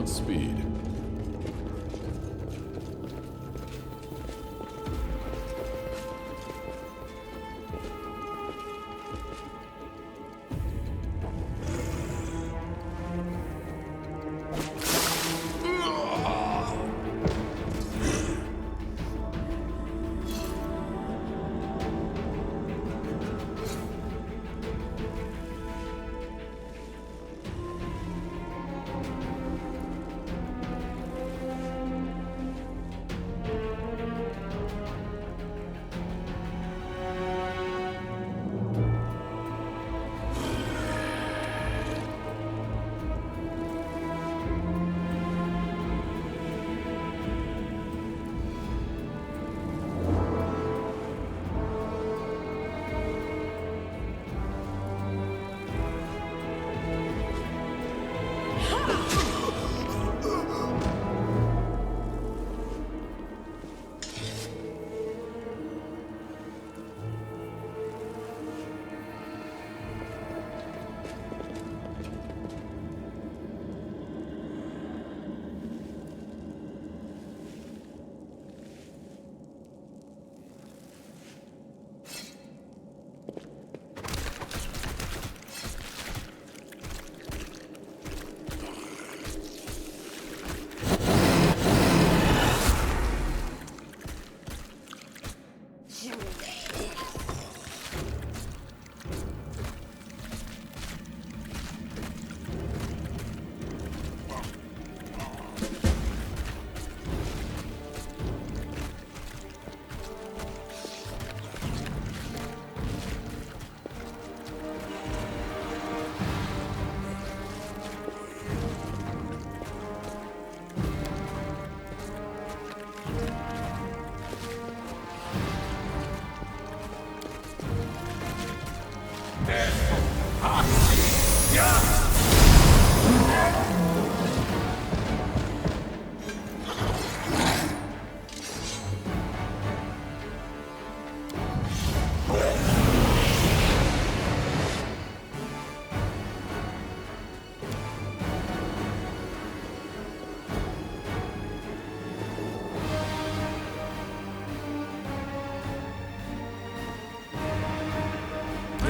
its speed.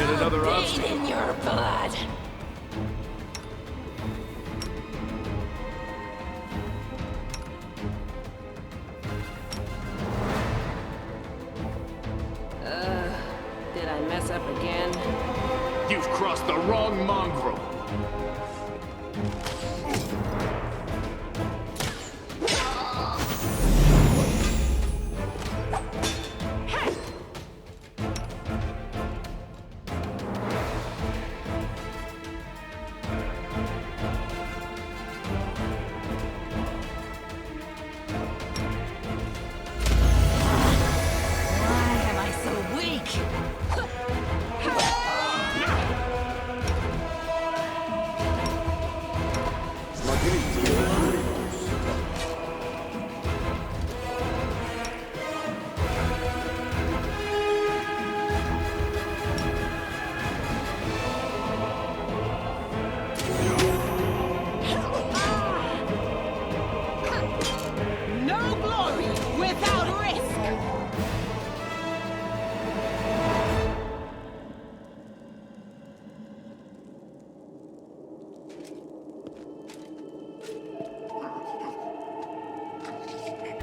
Another obstacle. In your blood. Did I mess up again? You've crossed the wrong mongrel.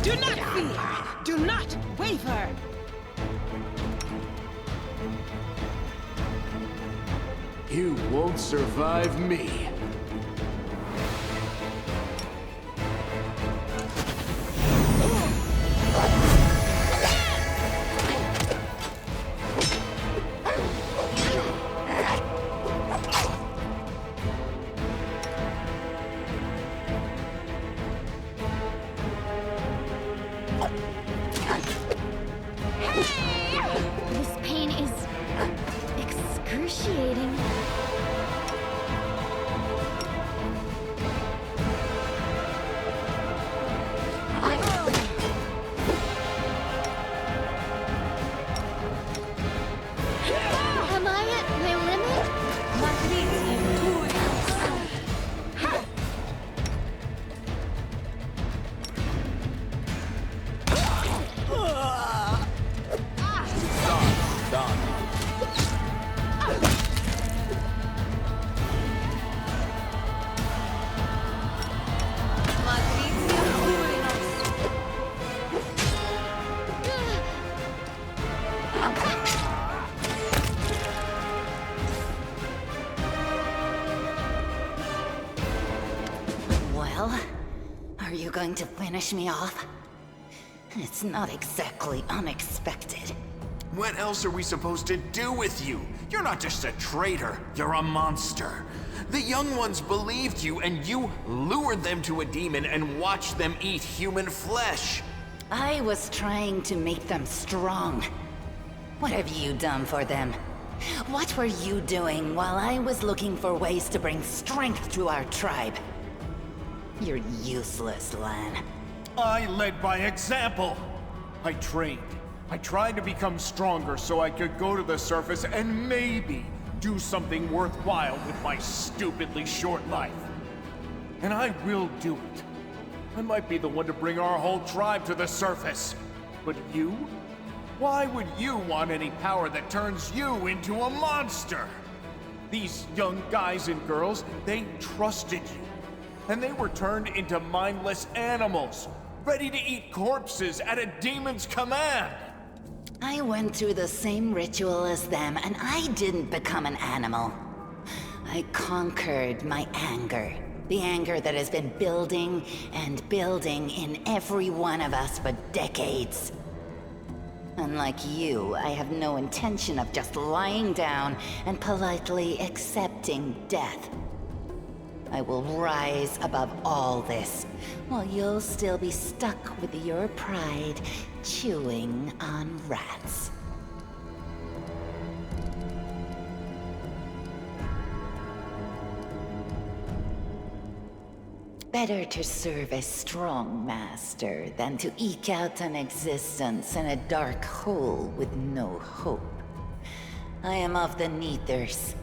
Do not fear! Do not waver! You won't survive me. This pain is excruciating. Am I at my limit? going to finish me off? It's not exactly unexpected. What else are we supposed to do with you? You're not just a traitor, you're a monster. The young ones believed you, and you lured them to a demon and watched them eat human flesh. I was trying to make them strong. What have you done for them? What were you doing while I was looking for ways to bring strength to our tribe? You're useless, Lan. I led by example. I trained. I tried to become stronger so I could go to the surface and maybe do something worthwhile with my stupidly short life. And I will do it. I might be the one to bring our whole tribe to the surface. But you? Why would you want any power that turns you into a monster? These young guys and girls, they trusted you. And they were turned into mindless animals, ready to eat corpses at a demon's command. I went through the same ritual as them, and I didn't become an animal. I conquered my anger. The anger that has been building and building in every one of us for decades. Unlike you, I have no intention of just lying down and politely accepting death. I will rise above all this, while you'll still be stuck with your pride, chewing on rats. Better to serve a strong master than to eke out an existence in a dark hole with no hope. I am of the Neithers.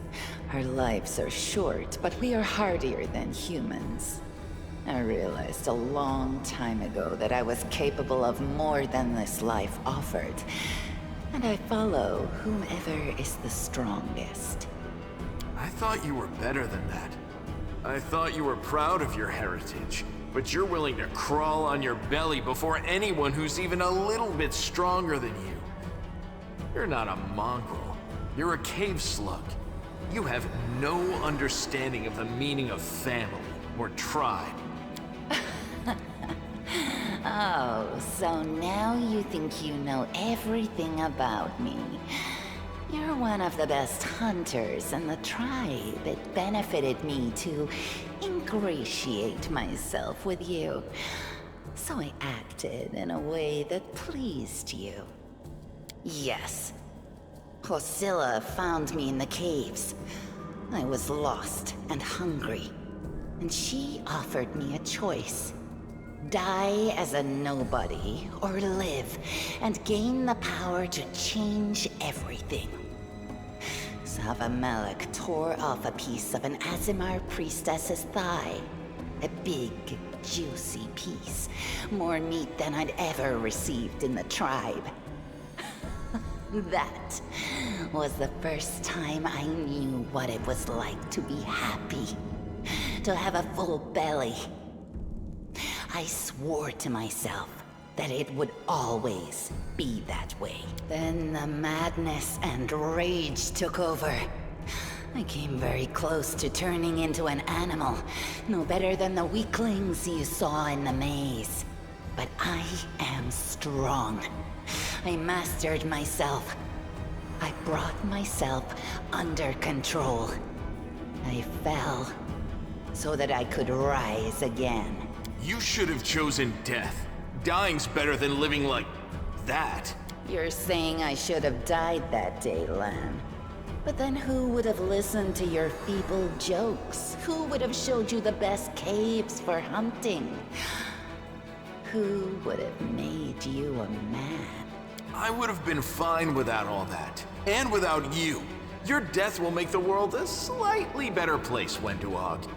Our lives are short, but we are hardier than humans. I realized a long time ago that I was capable of more than this life offered, and I follow whomever is the strongest. I thought you were better than that. I thought you were proud of your heritage, but you're willing to crawl on your belly before anyone who's even a little bit stronger than you. You're not a mongrel. You're a cave slug. You have no understanding of the meaning of family or tribe. Oh, so now you think you know everything about me. You're one of the best hunters in the tribe. It benefited me to ingratiate myself with you. So I acted in a way that pleased you. Yes. Hosilla found me in the caves. I was lost and hungry, and she offered me a choice. Die as a nobody, or live and gain the power to change everything. Savamelek tore off a piece of an Azimar priestess's thigh. A big, juicy piece. More meat than I'd ever received in the tribe. That was the first time I knew what it was like to be happy. To have a full belly. I swore to myself that it would always be that way. Then the madness and rage took over. I came very close to turning into an animal, no better than the weaklings you saw in the maze. But I am strong. I mastered myself. I brought myself under control. I fell so that I could rise again. You should have chosen death. Dying's better than living like that. You're saying I should have died that day, Lan. But then who would have listened to your feeble jokes? Who would have showed you the best caves for hunting? Who would have made you a man? I would have been fine without all that. And without you. Your death will make the world a slightly better place, Wenduog.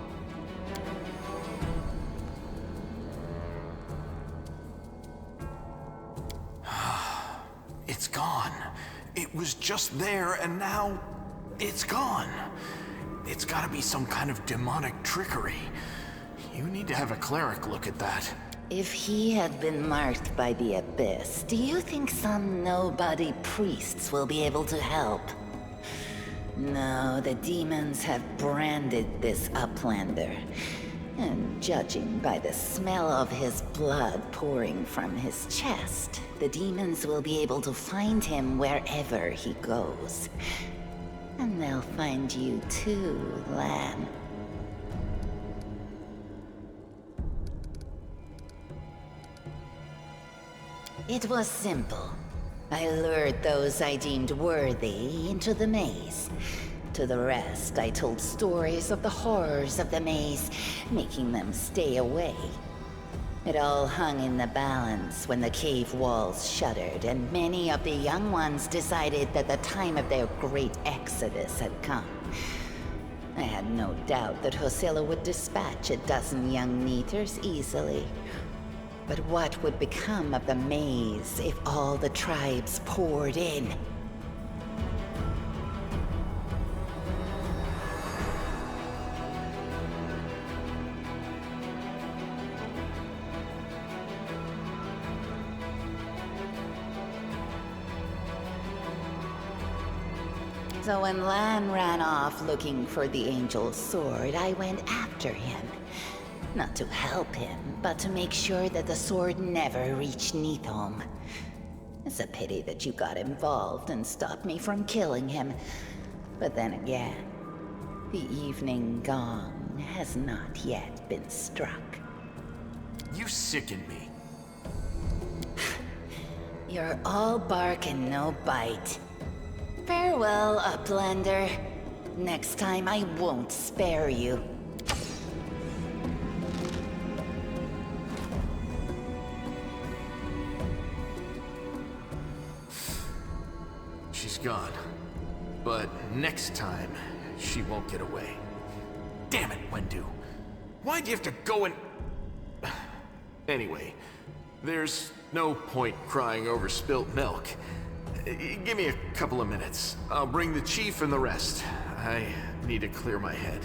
It's gone. It was just there, and now it's gone. It's gotta be some kind of demonic trickery. You need to have a cleric look at that. If he had been marked by the Abyss, do you think some nobody priests will be able to help? No, the demons have branded this Uplander. And judging by the smell of his blood pouring from his chest, the demons will be able to find him wherever he goes. And they'll find you too, Lan. It was simple. I lured those I deemed worthy into the maze. To the rest, I told stories of the horrors of the maze, making them stay away. It all hung in the balance when the cave walls shuttered, and many of the young ones decided that the time of their great exodus had come. I had no doubt that Hosilla would dispatch a dozen young Neethers easily. But what would become of the maze if all the tribes poured in? So when Lan ran off looking for the Angel's sword, I went after him. Not to help him, but to make sure that the sword never reached Neathholm. It's a pity that you got involved and stopped me from killing him. But then again, the evening gong has not yet been struck. You sicken me. You're all bark and no bite. Farewell, Uplander. Next time I won't spare you. She's gone. But next time, she won't get away. Damn it, Wendu. Why'd you have to go and... Anyway, there's no point crying over spilt milk. Give me a couple of minutes. I'll bring the chief and the rest. I need to clear my head.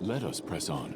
Let us press on.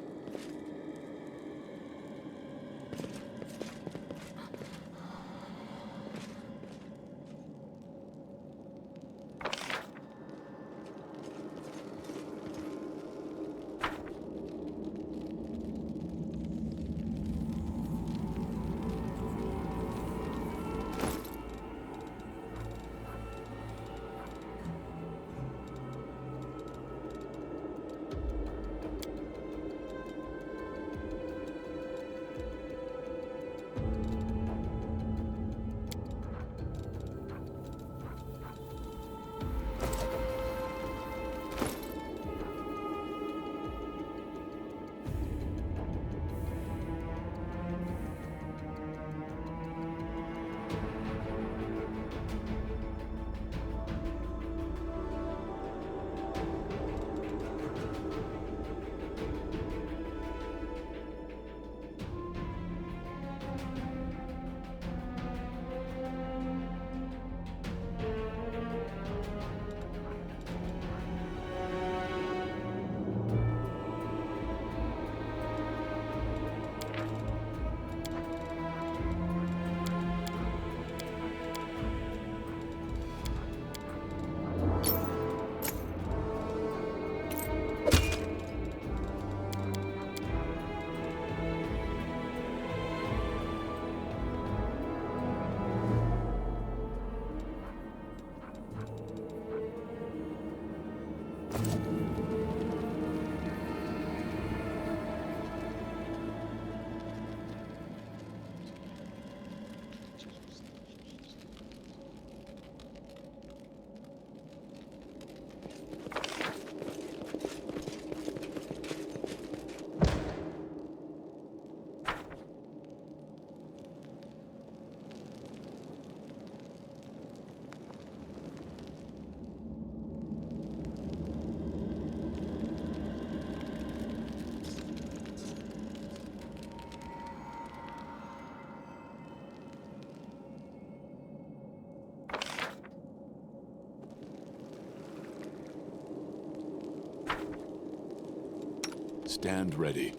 Stand ready.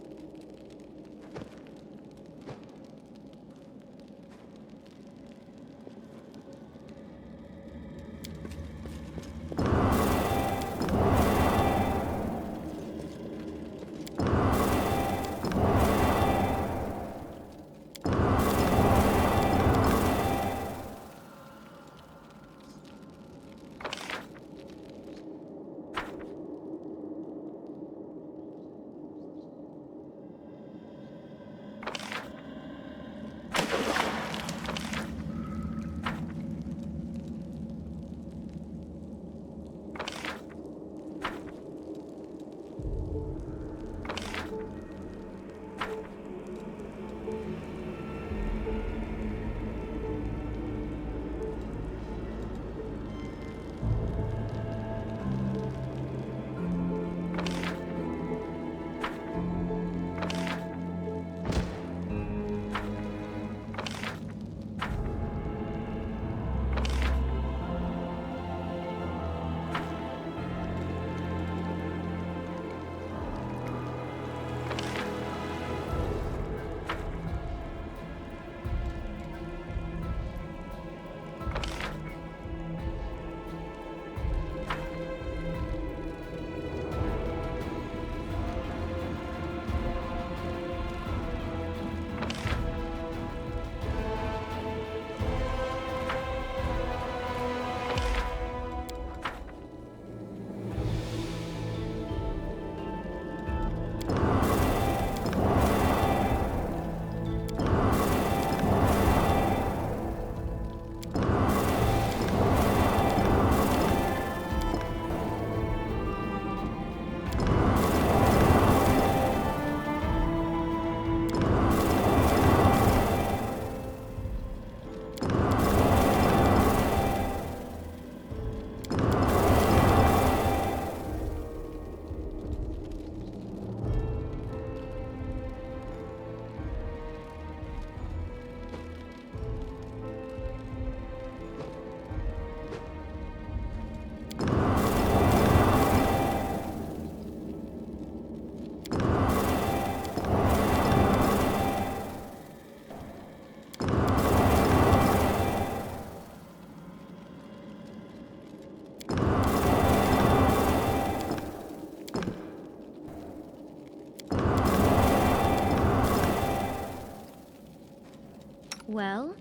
Well?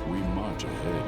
We march ahead.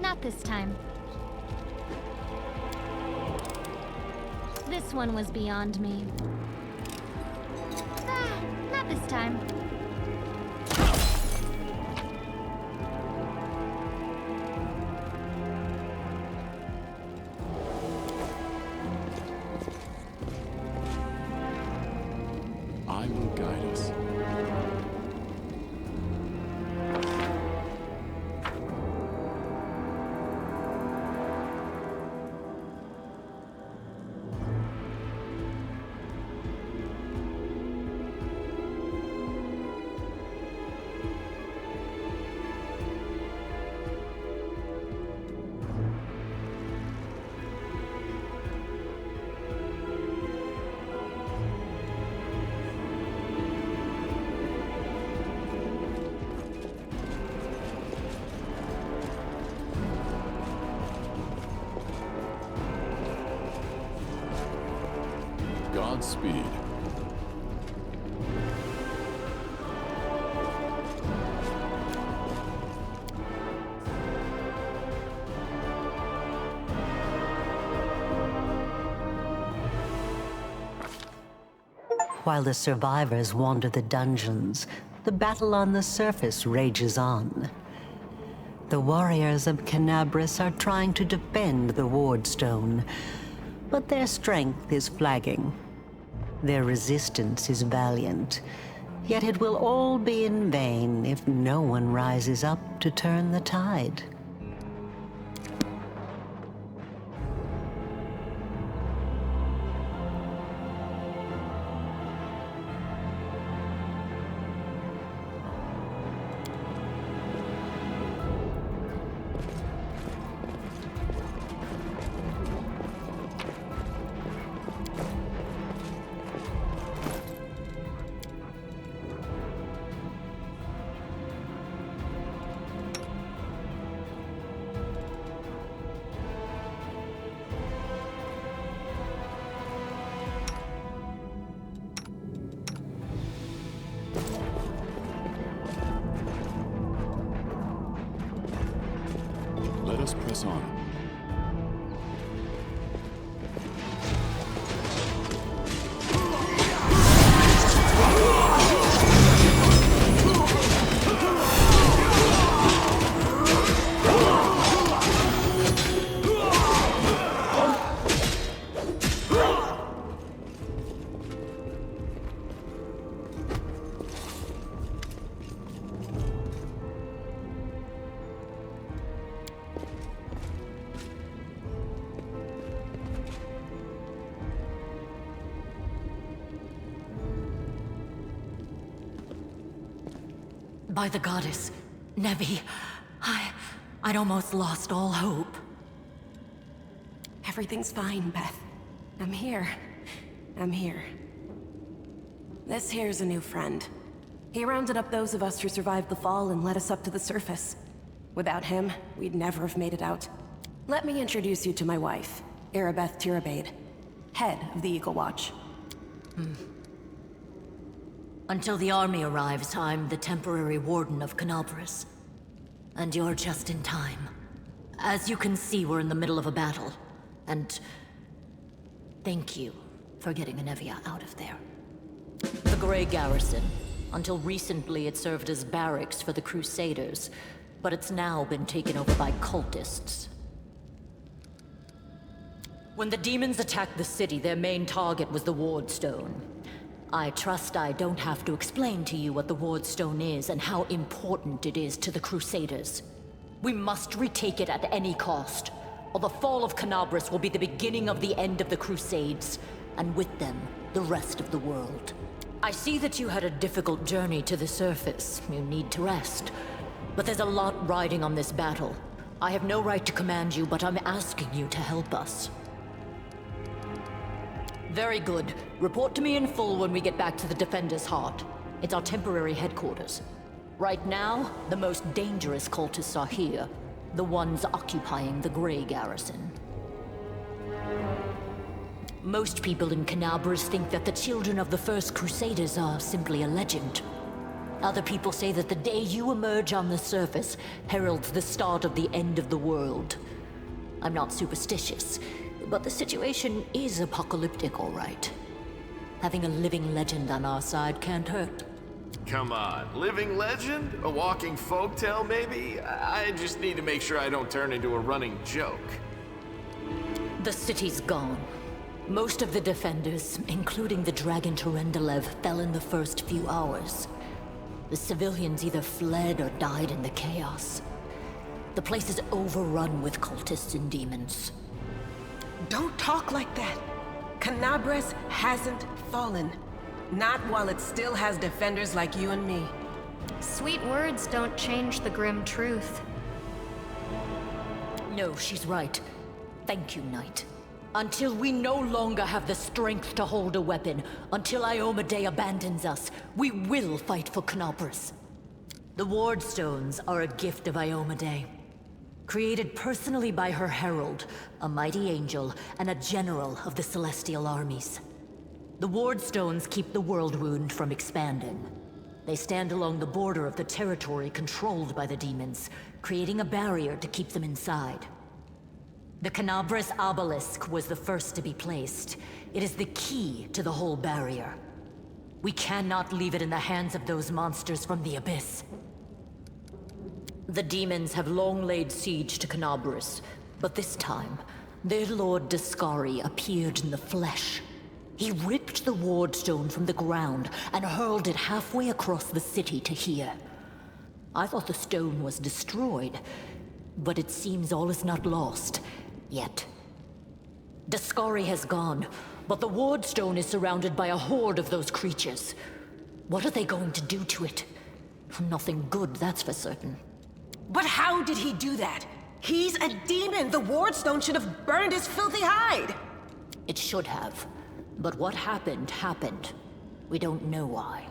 Not this time. This one was beyond me. Ah, not this time. I will guide us. Godspeed. While the survivors wander the dungeons, the battle on the surface rages on. The warriors of Canabris are trying to defend the Wardstone, but their strength is flagging. Their resistance is valiant, yet it will all be in vain if no one rises up to turn the tide. Let us press on. By the goddess, Nevi, I'd almost lost all hope. Everything's fine, Beth. I'm here. I'm here. This here's a new friend. He rounded up those of us who survived the fall and led us up to the surface. Without him, we'd never have made it out. Let me introduce you to my wife, Arabeth Tirabade, head of the Eagle Watch. Until the army arrives, I'm the temporary warden of Canabris. And you're just in time. As you can see, we're in the middle of a battle. And thank you for getting Anevia out of there. The Grey Garrison. Until recently, it served as barracks for the Crusaders, but it's now been taken over by cultists. When the demons attacked the city, their main target was the Wardstone. I trust I don't have to explain to you what the Wardstone is and how important it is to the Crusaders. We must retake it at any cost, or the fall of Canabris will be the beginning of the end of the Crusades, and with them, the rest of the world. I see that you had a difficult journey to the surface. You need to rest. But there's a lot riding on this battle. I have no right to command you, but I'm asking you to help us. Very good. Report to me in full when we get back to the Defender's Heart. It's our temporary headquarters. Right now, the most dangerous cultists are here. The ones occupying the Grey Garrison. Most people in Canabris think that the children of the First Crusaders are simply a legend. Other people say that the day you emerge on the surface heralds the start of the end of the world. I'm not superstitious, But the situation is apocalyptic, all right. Having a living legend on our side can't hurt. Come on, living legend? A walking folktale, maybe? I just need to make sure I don't turn into a running joke. The city's gone. Most of the defenders, including the Dragon Terendelev, fell in the first few hours. The civilians either fled or died in the chaos. The place is overrun with cultists and demons. Don't talk like that. Canabras hasn't fallen. Not while it still has defenders like you and me. Sweet words don't change the grim truth. No, she's right. Thank you, Knight. Until we no longer have the strength to hold a weapon, until Iomedae abandons us, we will fight for Canabras. The Ward Stones are a gift of Iomedae. Created personally by her herald, a mighty angel, and a general of the Celestial armies. The Ward Stones keep the World Wound from expanding. They stand along the border of the territory controlled by the demons, creating a barrier to keep them inside. The Canabras Obelisk was the first to be placed. It is the key to the whole barrier. We cannot leave it in the hands of those monsters from the Abyss. The demons have long laid siege to Canabras, but this time, their Lord Dascari appeared in the flesh. He ripped the Ward Stone from the ground and hurled it halfway across the city to here. I thought the stone was destroyed, but it seems all is not lost. Yet. Dascari has gone, but the Ward Stone is surrounded by a horde of those creatures. What are they going to do to it? Nothing good, that's for certain. But how did he do that? He's a demon! The Ward Stone should have burned his filthy hide! It should have. But what happened, happened. We don't know why.